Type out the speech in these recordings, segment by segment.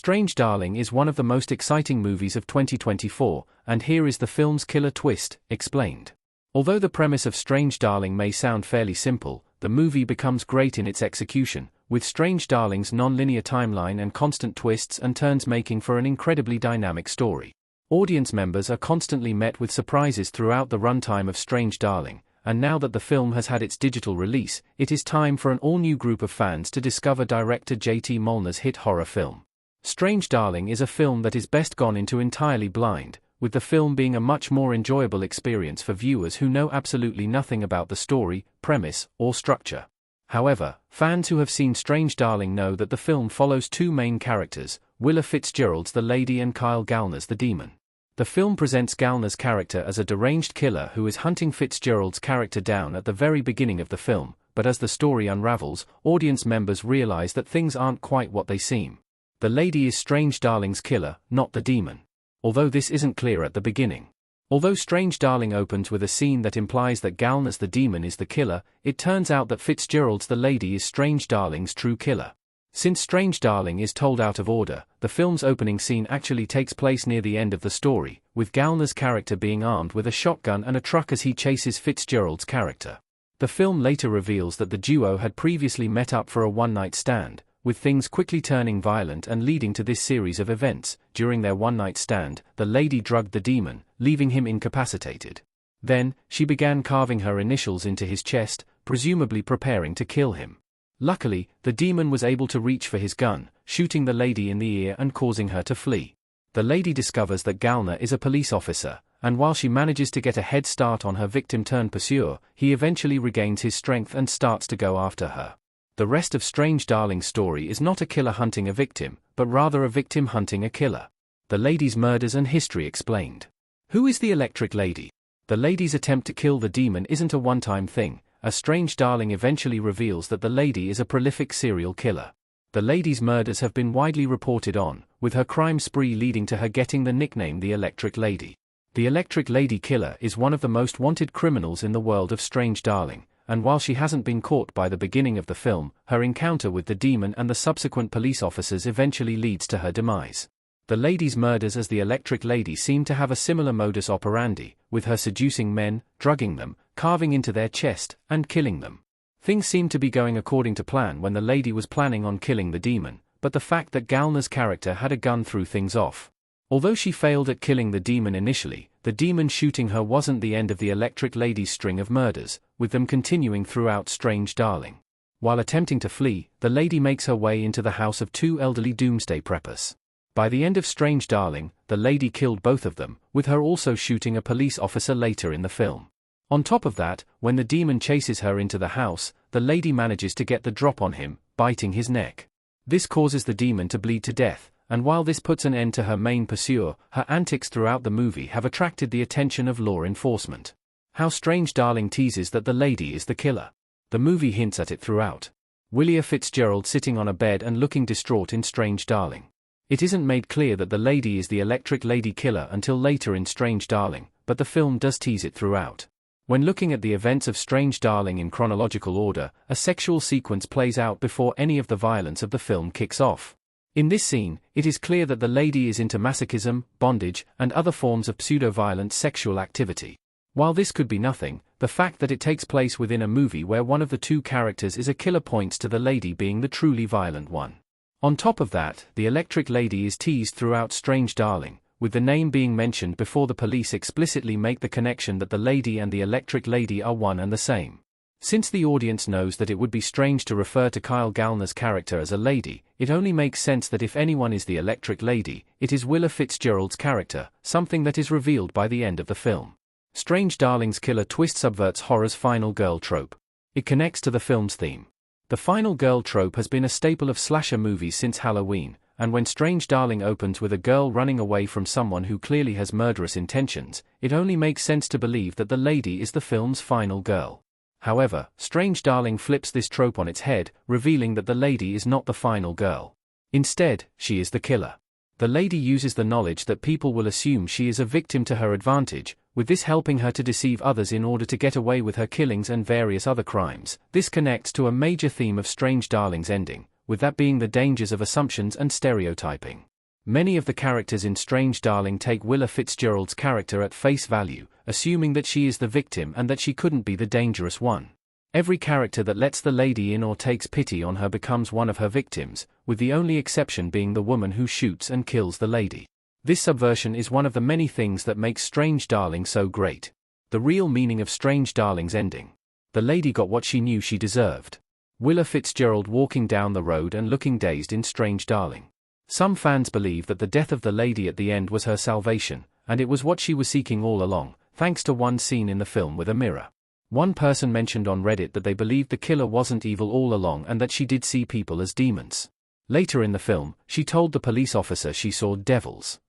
Strange Darling is one of the most exciting movies of 2024, and here is the film's killer twist, explained. Although the premise of Strange Darling may sound fairly simple, the movie becomes great in its execution, with Strange Darling's non-linear timeline and constant twists and turns making for an incredibly dynamic story. Audience members are constantly met with surprises throughout the runtime of Strange Darling, and now that the film has had its digital release, it is time for an all-new group of fans to discover director J.T. Molnar's hit horror film. Strange Darling is a film that is best gone into entirely blind, with the film being a much more enjoyable experience for viewers who know absolutely nothing about the story, premise, or structure. However, fans who have seen Strange Darling know that the film follows two main characters, Willa Fitzgerald's the lady and Kyle Gallner's the demon. The film presents Gallner's character as a deranged killer who is hunting Fitzgerald's character down at the very beginning of the film, but as the story unravels, audience members realize that things aren't quite what they seem. The lady is Strange Darling's killer, not the demon. Although this isn't clear at the beginning. Although Strange Darling opens with a scene that implies that Gallner's the demon is the killer, it turns out that Fitzgerald's the lady is Strange Darling's true killer. Since Strange Darling is told out of order, the film's opening scene actually takes place near the end of the story, with Gallner's character being armed with a shotgun and a truck as he chases Fitzgerald's character. The film later reveals that the duo had previously met up for a one-night stand, with things quickly turning violent and leading to this series of events. During their one-night stand, the lady drugged the demon, leaving him incapacitated. Then, she began carving her initials into his chest, presumably preparing to kill him. Luckily, the demon was able to reach for his gun, shooting the lady in the ear and causing her to flee. The lady discovers that Gallner is a police officer, and while she manages to get a head start on her victim-turned-pursuer, he eventually regains his strength and starts to go after her. The rest of Strange Darling's story is not a killer hunting a victim, but rather a victim hunting a killer. The lady's murders and history explained. Who is the Electric Lady? The lady's attempt to kill the demon isn't a one-time thing, as Strange Darling eventually reveals that the lady is a prolific serial killer. The lady's murders have been widely reported on, with her crime spree leading to her getting the nickname the Electric Lady. The Electric Lady Killer is one of the most wanted criminals in the world of Strange Darling, and while she hasn't been caught by the beginning of the film, her encounter with the demon and the subsequent police officers eventually leads to her demise. The lady's murders as the Electric Lady seem to have a similar modus operandi, with her seducing men, drugging them, carving into their chest, and killing them. Things seemed to be going according to plan when the lady was planning on killing the demon, but the fact that Gallner's character had a gun threw things off. Although she failed at killing the demon initially, the demon shooting her wasn't the end of the Electric Lady's string of murders, with them continuing throughout Strange Darling. While attempting to flee, the lady makes her way into the house of two elderly doomsday preppers. By the end of Strange Darling, the lady killed both of them, with her also shooting a police officer later in the film. On top of that, when the demon chases her into the house, the lady manages to get the drop on him, biting his neck. This causes the demon to bleed to death, and while this puts an end to her main pursuer, her antics throughout the movie have attracted the attention of law enforcement. How Strange Darling teases that the lady is the killer. The movie hints at it throughout. Willa Fitzgerald sitting on a bed and looking distraught in Strange Darling. It isn't made clear that the lady is the Electric Lady Killer until later in Strange Darling, but the film does tease it throughout. When looking at the events of Strange Darling in chronological order, a sexual sequence plays out before any of the violence of the film kicks off. In this scene, it is clear that the lady is into masochism, bondage, and other forms of pseudo-violent sexual activity. While this could be nothing, the fact that it takes place within a movie where one of the two characters is a killer points to the lady being the truly violent one. On top of that, the Electric Lady is teased throughout Strange Darling, with the name being mentioned before the police explicitly make the connection that the lady and the Electric Lady are one and the same. Since the audience knows that it would be strange to refer to Kyle Gallner's character as a lady, it only makes sense that if anyone is the Electric Lady, it is Willa Fitzgerald's character, something that is revealed by the end of the film. Strange Darling's killer twist subverts horror's final girl trope. It connects to the film's theme. The final girl trope has been a staple of slasher movies since Halloween, and when Strange Darling opens with a girl running away from someone who clearly has murderous intentions, it only makes sense to believe that the lady is the film's final girl. However, Strange Darling flips this trope on its head, revealing that the lady is not the final girl. Instead, she is the killer. The lady uses the knowledge that people will assume she is a victim to her advantage, with this helping her to deceive others in order to get away with her killings and various other crimes. This connects to a major theme of Strange Darling's ending, with that being the dangers of assumptions and stereotyping. Many of the characters in Strange Darling take Willa Fitzgerald's character at face value, assuming that she is the victim and that she couldn't be the dangerous one. Every character that lets the lady in or takes pity on her becomes one of her victims, with the only exception being the woman who shoots and kills the lady. This subversion is one of the many things that makes Strange Darling so great. The real meaning of Strange Darling's ending. The lady got what she knew she deserved. Willa Fitzgerald walking down the road and looking dazed in Strange Darling. Some fans believe that the death of the lady at the end was her salvation, and it was what she was seeking all along, thanks to one scene in the film with a mirror. One person mentioned on Reddit that they believed the killer wasn't evil all along and that she did see people as demons. Later in the film, she told the police officer she saw devils.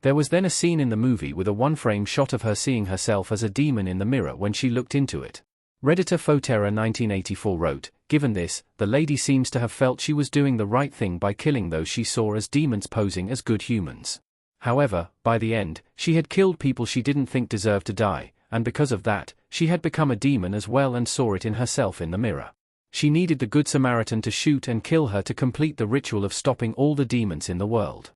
There was then a scene in the movie with a one-frame shot of her seeing herself as a demon in the mirror when she looked into it. Redditor Foterra 1984 wrote, "Given this, the lady seems to have felt she was doing the right thing by killing those she saw as demons posing as good humans. However, by the end, she had killed people she didn't think deserved to die, and because of that, she had become a demon as well and saw it in herself in the mirror. She needed the Good Samaritan to shoot and kill her to complete the ritual of stopping all the demons in the world."